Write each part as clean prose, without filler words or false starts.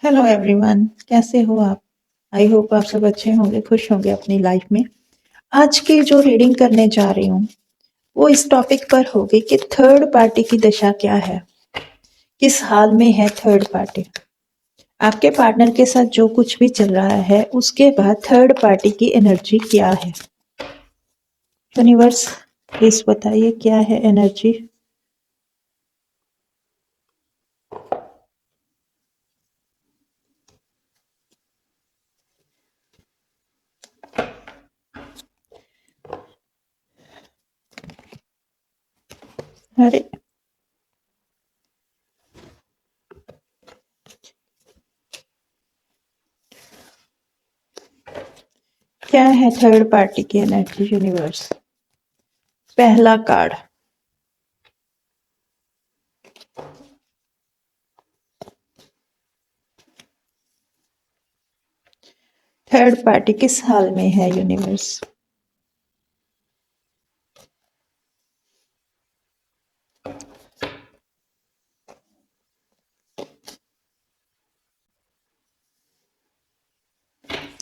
Hello everyone, कैसे हो आप? आई होप आप सब अच्छे होंगे, खुश होंगे अपनी लाइफ में। आज की जो रीडिंग करने जा रही हूँ वो इस टॉपिक पर होगी कि थर्ड पार्टी की दशा क्या है, किस हाल में है थर्ड पार्टी। आपके पार्टनर के साथ जो कुछ भी चल रहा है उसके बाद थर्ड पार्टी की एनर्जी क्या है। यूनिवर्स प्लीज बताइए क्या है एनर्जी। अरे क्या है थर्ड पार्टी की एनर्जी यूनिवर्स। पहला कार्ड थर्ड पार्टी किस हाल में है यूनिवर्स।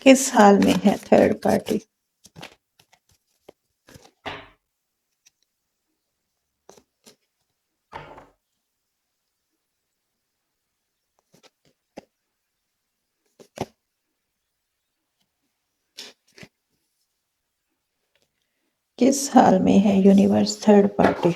किस हाल में है थर्ड पार्टी। किस हाल में है यूनिवर्स थर्ड पार्टी।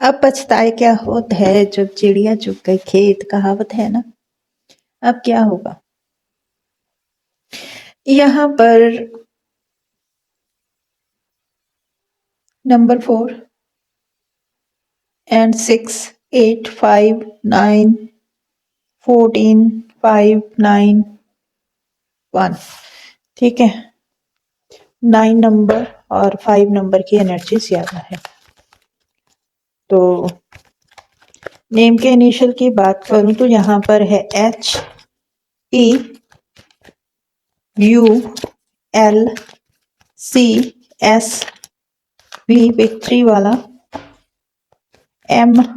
अब पछताए क्या होत है जब चिड़िया चुग गई खेत, कहावत है ना। अब क्या होगा यहाँ पर। Number 4 and 6 8 5 9 14 5 9 1। ठीक है, 9 नंबर और 5 नंबर की एनर्जी ज्यादा है। तो नेम के इनिशियल की बात करूं तो यहाँ पर है HEULCSV विक्ट्री वाला, MA,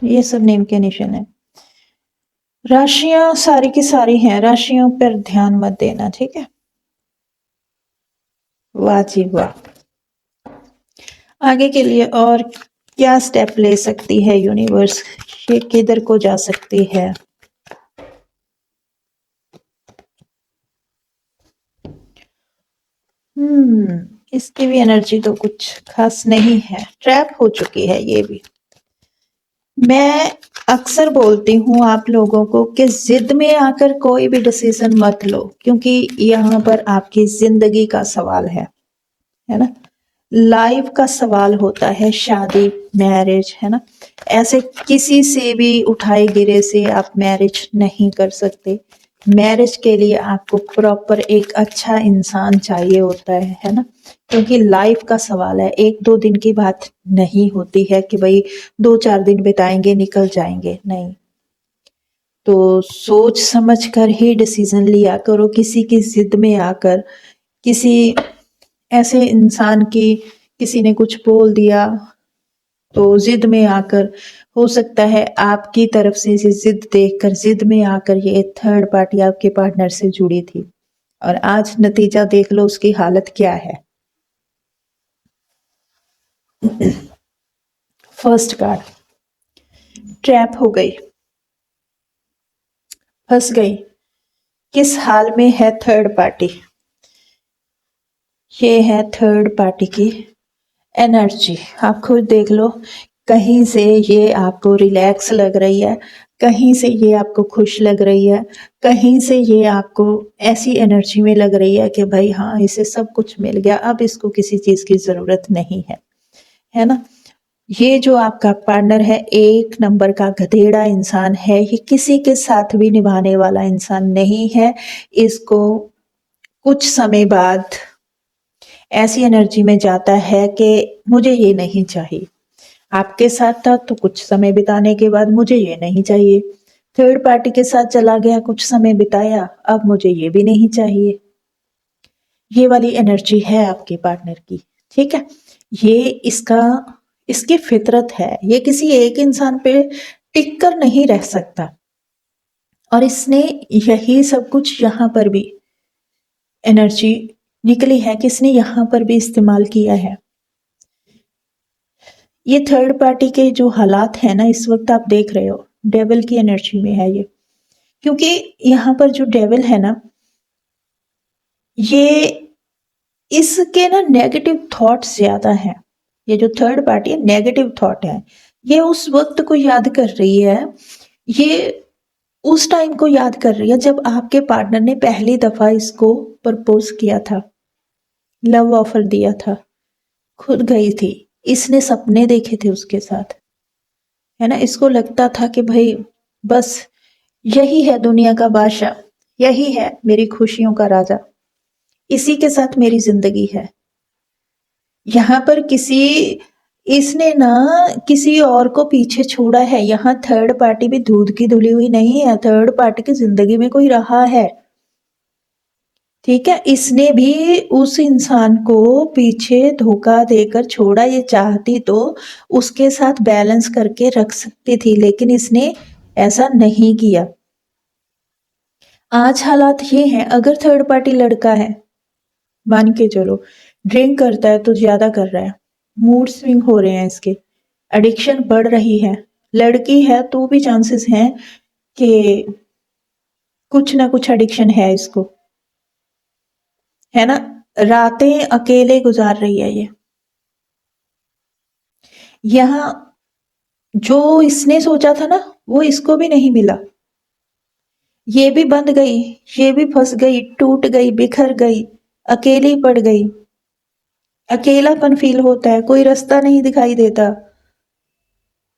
ये सब नेम के निशान है। राशियां सारी की सारी हैं, राशियों पर ध्यान मत देना, ठीक है। वाह जी वाह। आगे के लिए और क्या स्टेप ले सकती है यूनिवर्स, ये किधर को जा सकती है। इसकी भी एनर्जी तो कुछ खास नहीं है, ट्रैप हो चुकी है ये भी। मैं अक्सर बोलती हूँ आप लोगों को कि जिद में आकर कोई भी डिसीजन मत लो, क्योंकि यहाँ पर आपकी जिंदगी का सवाल है ना। लाइफ का सवाल होता है, शादी मैरिज है ना। ऐसे किसी से भी उठाए गिरे से आप मैरिज नहीं कर सकते। मैरिज के लिए आपको प्रॉपर एक अच्छा इंसान चाहिए होता है ना। क्योंकि लाइफ का सवाल है, एक दो दिन की बात नहीं होती है कि भाई 2-4 दिन बिताएंगे निकल जाएंगे, नहीं। तो सोच समझ कर ही डिसीजन लिया करो, किसी की जिद में आकर, किसी ऐसे इंसान की किसी ने कुछ बोल दिया तो जिद में आकर, हो सकता है आपकी तरफ से जिद देखकर, जिद में आकर ये थर्ड पार्टी आपके पार्टनर से जुड़ी थी और आज नतीजा देख लो उसकी हालत क्या है। फर्स्ट कार्ड ट्रैप हो गई, फंस गई। किस हाल में है थर्ड पार्टी। ये है थर्ड पार्टी की एनर्जी, आप खुद देख लो। कहीं से ये आपको रिलैक्स लग रही है, कहीं से ये आपको खुश लग रही है, कहीं से ये आपको ऐसी एनर्जी में लग रही है कि भाई हाँ इसे सब कुछ मिल गया, अब इसको किसी चीज की जरूरत नहीं है, है ना। ये जो आपका पार्टनर है एक नंबर का गधेड़ा इंसान है, ये किसी के साथ भी निभाने वाला इंसान नहीं है। इसको कुछ समय बाद ऐसी एनर्जी में जाता है कि मुझे ये नहीं चाहिए। आपके साथ था तो कुछ समय बिताने के बाद मुझे ये नहीं चाहिए। थर्ड पार्टी के साथ चला गया, कुछ समय बिताया, अब मुझे ये भी नहीं चाहिए। ये वाली एनर्जी है आपके पार्टनर की, ठीक है। ये इसकी फितरत है, ये किसी एक इंसान पे टिक कर नहीं रह सकता। और इसने यही सब कुछ यहाँ पर भी एनर्जी निकली है कि इसने यहाँ पर भी इस्तेमाल किया है। ये थर्ड पार्टी के जो हालात है ना इस वक्त आप देख रहे हो, डेविल की एनर्जी में है ये। क्योंकि यहाँ पर जो डेविल है ना, ये इसके ना नेगेटिव थॉट्स ज्यादा हैं। ये जो थर्ड पार्टी है नेगेटिव थॉट है, ये उस वक्त को याद कर रही है, ये उस टाइम को याद कर रही है जब आपके पार्टनर ने पहली दफा इसको प्रपोज किया था, लव ऑफर दिया था, खुद गई थी, इसने सपने देखे थे उसके साथ, है ना। इसको लगता था कि भाई बस यही है दुनिया का बादशाह, यही है मेरी खुशियों का राजा, इसी के साथ मेरी जिंदगी है। यहाँ पर इसने ना किसी और को पीछे छोड़ा है। यहाँ थर्ड पार्टी भी दूध की धुली हुई नहीं है, थर्ड पार्टी की जिंदगी में कोई रहा है, ठीक है। इसने भी उस इंसान को पीछे धोखा देकर छोड़ा। ये चाहती तो उसके साथ बैलेंस करके रख सकती थी, लेकिन इसने ऐसा नहीं किया। आज हालात ये हैं, अगर थर्ड पार्टी लड़का है, मान के चलो ड्रिंक करता है तो ज्यादा कर रहा है, मूड स्विंग हो रहे हैं इसके, एडिक्शन बढ़ रही है। लड़की है तो भी चांसेस हैं कि कुछ ना कुछ एडिक्शन है इसको, है ना। रातें अकेले गुजार रही है ये। यहाँ जो इसने सोचा था ना वो इसको भी नहीं मिला। ये भी बंध गई, ये भी फंस गई, टूट गई, बिखर गई, अकेली पड़ गई। अकेलापन फील होता है, कोई रास्ता नहीं दिखाई देता,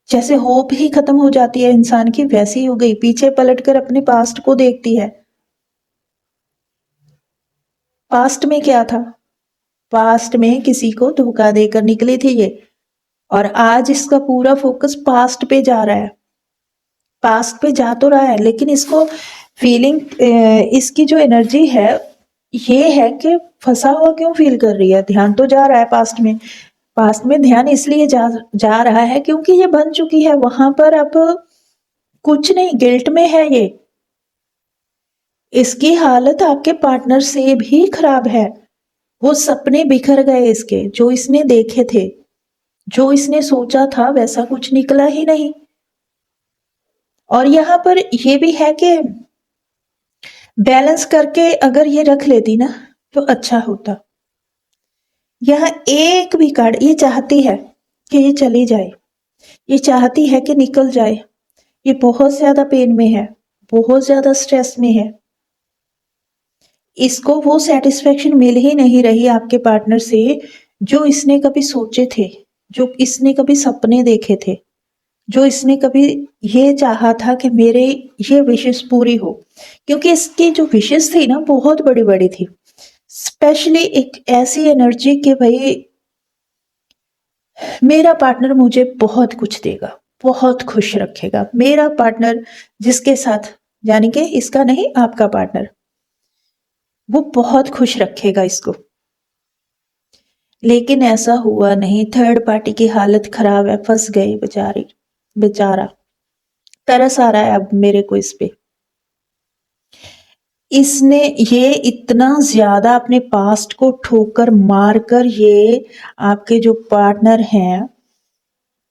जैसे होप ही खत्म हो जाती है इंसान की, वैसी हो गई। पीछे पलटकर अपने पास्ट को देखती है। पास्ट में क्या था, पास्ट में किसी को धोखा देकर निकली थी ये, और आज इसका पूरा फोकस पास्ट पे जा रहा है। पास्ट पे जा तो रहा है लेकिन इसको फीलिंग, इसकी जो एनर्जी है ये है कि फंसा हुआ क्यों फील कर रही है। ध्यान तो जा रहा है पास्ट में, पास्ट में ध्यान इसलिए जा रहा है क्योंकि ये बन चुकी है वहां पर। अब कुछ नहीं, गिल्ट में है ये। इसकी हालत आपके पार्टनर से भी खराब है। वो सपने बिखर गए इसके, जो इसने देखे थे, जो इसने सोचा था वैसा कुछ निकला ही नहीं। और यहाँ पर ये भी है कि बैलेंस करके अगर ये रख लेती ना तो अच्छा होता। यहाँ एक भी कार्ड, ये चाहती है कि ये चली जाए, ये चाहती है कि निकल जाए, ये बहुत ज्यादा पेन में है, बहुत ज्यादा स्ट्रेस में है। इसको वो सेटिस्फेक्शन मिल ही नहीं रही आपके पार्टनर से जो इसने कभी सोचे थे, जो इसने कभी सपने देखे थे, जो इसने कभी ये चाहा था कि मेरे ये विशेष पूरी हो। क्योंकि इसकी जो विशेष थी ना बहुत बड़ी बड़ी थी, स्पेशली एक ऐसी एनर्जी कि भाई मेरा पार्टनर मुझे बहुत कुछ देगा, बहुत खुश रखेगा। मेरा पार्टनर जिसके साथ, यानी कि इसका नहीं आपका पार्टनर, वो बहुत खुश रखेगा इसको। लेकिन ऐसा हुआ नहीं, थर्ड पार्टी की हालत खराब है, फंस गई बेचारी, बेचारा। तरस आ रहा है अब मेरे को इस पे। इसने ये इतना ज्यादा अपने पास्ट को ठोकर मारकर ये आपके जो पार्टनर हैं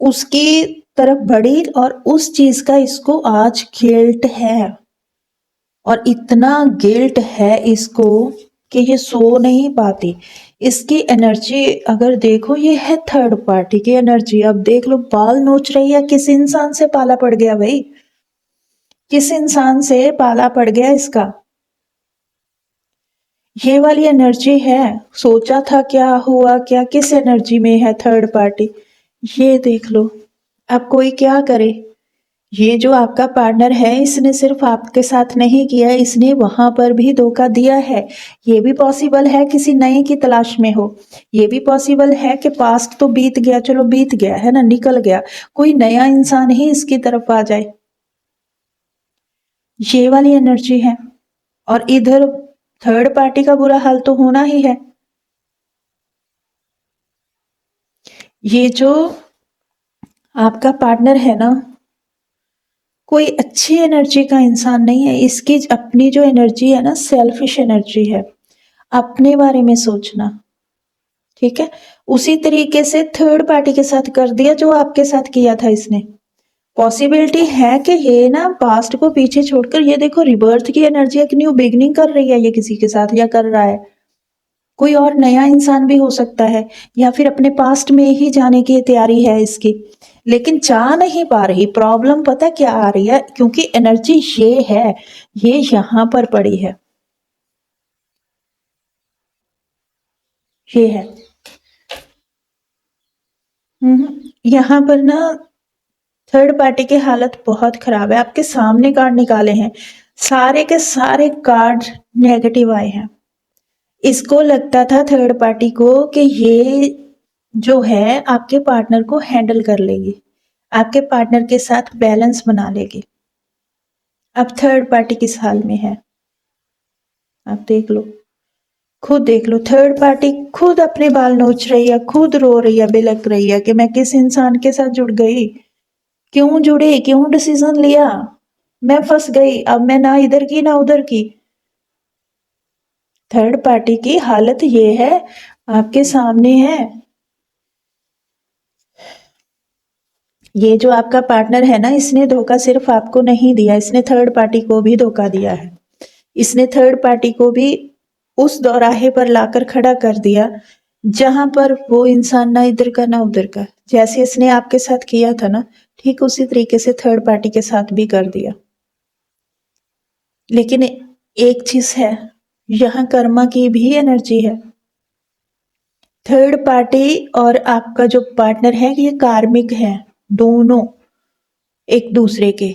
उसकी तरफ बढ़ी, और उस चीज का इसको आज गिल्ट है। और इतना गिल्ट है इसको कि ये सो नहीं पाती। इसकी एनर्जी अगर देखो, ये है थर्ड पार्टी की एनर्जी। अब देख लो बाल नोच रही है, किस इंसान से पाला पड़ गया भाई, किस इंसान से पाला पड़ गया इसका। ये वाली एनर्जी है, सोचा था क्या हुआ क्या, किस एनर्जी में है थर्ड पार्टी। ये देख लो, अब कोई क्या करे। ये जो आपका पार्टनर है इसने सिर्फ आपके साथ नहीं किया, इसने वहां पर भी धोखा दिया है। ये भी पॉसिबल है किसी नए की तलाश में हो। ये भी पॉसिबल है कि पास्ट तो बीत गया, चलो बीत गया है ना, निकल गया, कोई नया इंसान ही इसकी तरफ आ जाए। ये वाली एनर्जी है। और इधर थर्ड पार्टी का बुरा हाल तो होना ही है। ये जो आपका पार्टनर है ना, कोई अच्छी एनर्जी का इंसान नहीं है। इसकी अपनी जो एनर्जी है ना, सेल्फिश एनर्जी है, अपने बारे में सोचना। ठीक है, उसी तरीके से थर्ड पार्टी के साथ कर दिया जो आपके साथ किया था इसने। पॉसिबिलिटी है कि ये ना पास्ट को पीछे छोड़कर, ये देखो रिबर्थ की एनर्जी, एक न्यू बिगनिंग कर रही है ये किसी के साथ, या कर रहा है। कोई और नया इंसान भी हो सकता है, या फिर अपने पास्ट में ही जाने की तैयारी है इसकी, लेकिन चाह नहीं पा रही। प्रॉब्लम पता क्या आ रही है, क्योंकि एनर्जी ये है, ये यहां पर पड़ी है, ये है। यहाँ पर ना थर्ड पार्टी की हालत बहुत खराब है। आपके सामने कार्ड निकाले हैं, सारे के सारे कार्ड नेगेटिव आए हैं। इसको लगता था थर्ड पार्टी को कि ये जो है आपके पार्टनर को हैंडल कर लेगी, आपके पार्टनर के साथ बैलेंस बना लेगी। अब थर्ड पार्टी किस हाल में है आप देख लो, खुद देख लो। थर्ड पार्टी खुद अपने बाल नोच रही है, खुद रो रही है, बिलक रही है कि मैं किस इंसान के साथ जुड़ गई, क्यों जुड़ी, क्यों डिसीजन लिया, मैं फंस गई, अब मैं ना इधर की ना उधर की। थर्ड पार्टी की हालत ये है, आपके सामने है। ये जो आपका पार्टनर है ना, इसने धोखा सिर्फ आपको नहीं दिया, इसने थर्ड पार्टी को भी धोखा दिया है। इसने थर्ड पार्टी को भी उस दौराहे पर लाकर खड़ा कर दिया जहां पर वो इंसान ना इधर का ना उधर का। जैसे इसने आपके साथ किया था ना, ठीक उसी तरीके से थर्ड पार्टी के साथ भी कर दिया। लेकिन एक चीज है, यहाँ कर्मा की भी एनर्जी है। थर्ड पार्टी और आपका जो पार्टनर है ये कार्मिक है, दोनों एक दूसरे के।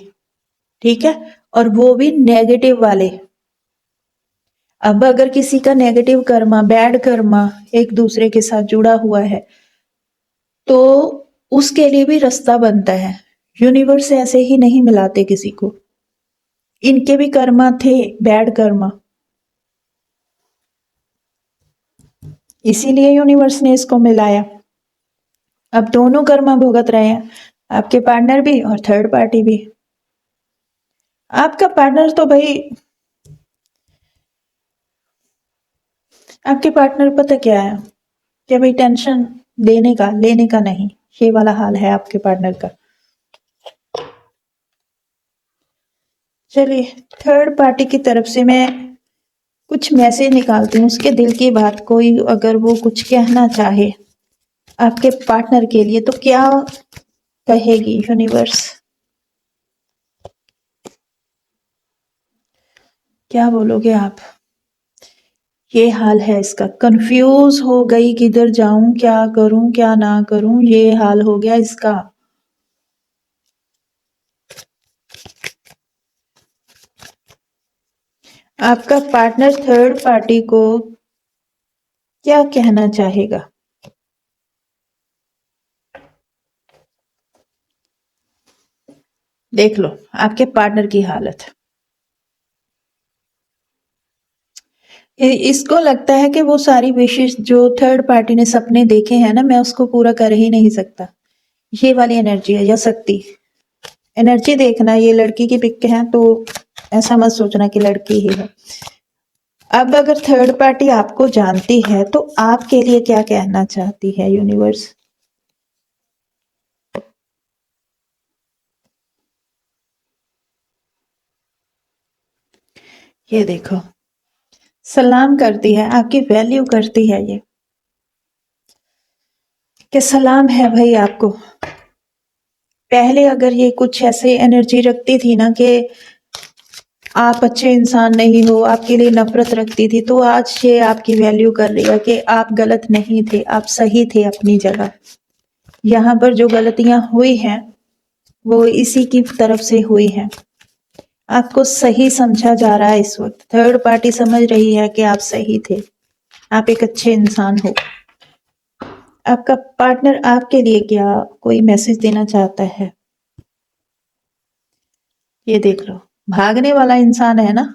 ठीक है, और वो भी नेगेटिव वाले। अब अगर किसी का नेगेटिव कर्मा, बैड कर्मा एक दूसरे के साथ जुड़ा हुआ है तो उसके लिए भी रास्ता बनता है। यूनिवर्स ऐसे ही नहीं मिलाते किसी को। इनके भी कर्मा थे, बैड कर्मा, इसीलिए यूनिवर्स ने इसको मिलाया। अब दोनों कर्मा भुगत रहे हैं, आपके पार्टनर भी और थर्ड पार्टी भी। आपका पार्टनर तो भाई, आपके पार्टनर पता क्या है कि भाई टेंशन देने का लेने का नहीं, ये वाला हाल है आपके पार्टनर का। चलिए, थर्ड पार्टी की तरफ से मैं कुछ मैसेज निकालती हूँ, उसके दिल की बात, कोई अगर वो कुछ कहना चाहे आपके पार्टनर के लिए तो क्या कहेगी यूनिवर्स, क्या बोलोगे आप। ये हाल है इसका, कंफ्यूज हो गई, किधर जाऊं, क्या करूं क्या ना करूं, ये हाल हो गया इसका। आपका पार्टनर थर्ड पार्टी को क्या कहना चाहेगा। देख लो आपके पार्टनर की हालत। इसको लगता है कि वो सारी विशेष जो थर्ड पार्टी ने सपने देखे हैं ना, मैं उसको पूरा कर ही नहीं सकता। ये वाली एनर्जी है, या शक्ति एनर्जी। देखना ये लड़की की पिक है तो ऐसा मत सोचना कि लड़की ही है। अब अगर थर्ड पार्टी आपको जानती है तो आपके लिए क्या कहना चाहती है यूनिवर्स। ये देखो, सलाम करती है, आपकी वैल्यू करती है ये, कि सलाम है भाई आपको। पहले अगर ये कुछ ऐसे एनर्जी रखती थी ना कि आप अच्छे इंसान नहीं हो, आपके लिए नफरत रखती थी, तो आज ये आपकी वैल्यू कर रही है कि आप गलत नहीं थे, आप सही थे अपनी जगह। यहाँ पर जो गलतियां हुई हैं वो इसी की तरफ से हुई हैं। आपको सही समझा जा रहा है इस वक्त, थर्ड पार्टी समझ रही है कि आप सही थे, आप एक अच्छे इंसान हो। आपका पार्टनर आपके लिए क्या कोई मैसेज देना चाहता है, ये देख लो। भागने वाला इंसान है ना,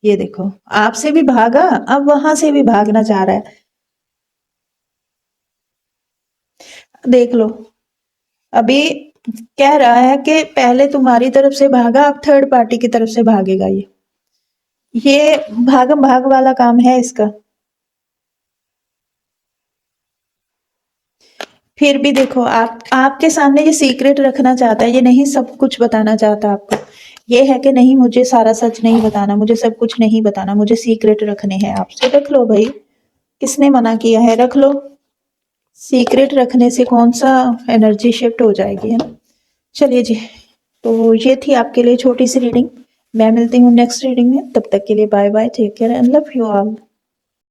ये देखो आपसे भी भागा, अब वहां से भी भागना चाह रहा है। देख लो, अभी कह रहा है कि पहले तुम्हारी तरफ से भागा, अब थर्ड पार्टी की तरफ से भागेगा। ये भागम भाग वाला काम है इसका। फिर भी देखो, आप आपके सामने ये सीक्रेट रखना चाहता है, ये नहीं सब कुछ बताना चाहता आपको। ये है कि नहीं, मुझे सारा सच नहीं बताना, मुझे सब कुछ नहीं बताना, मुझे सीक्रेट रखने हैं आपसे। रख लो भाई, किसने मना किया है, रख लो। सीक्रेट रखने से कौन सा एनर्जी शिफ्ट हो जाएगी, है ना। चलिए जी, तो ये थी आपके लिए छोटी सी रीडिंग। मैं मिलती हूँ नेक्स्ट रीडिंग में, तब तक के लिए bye bye, take care and love you all.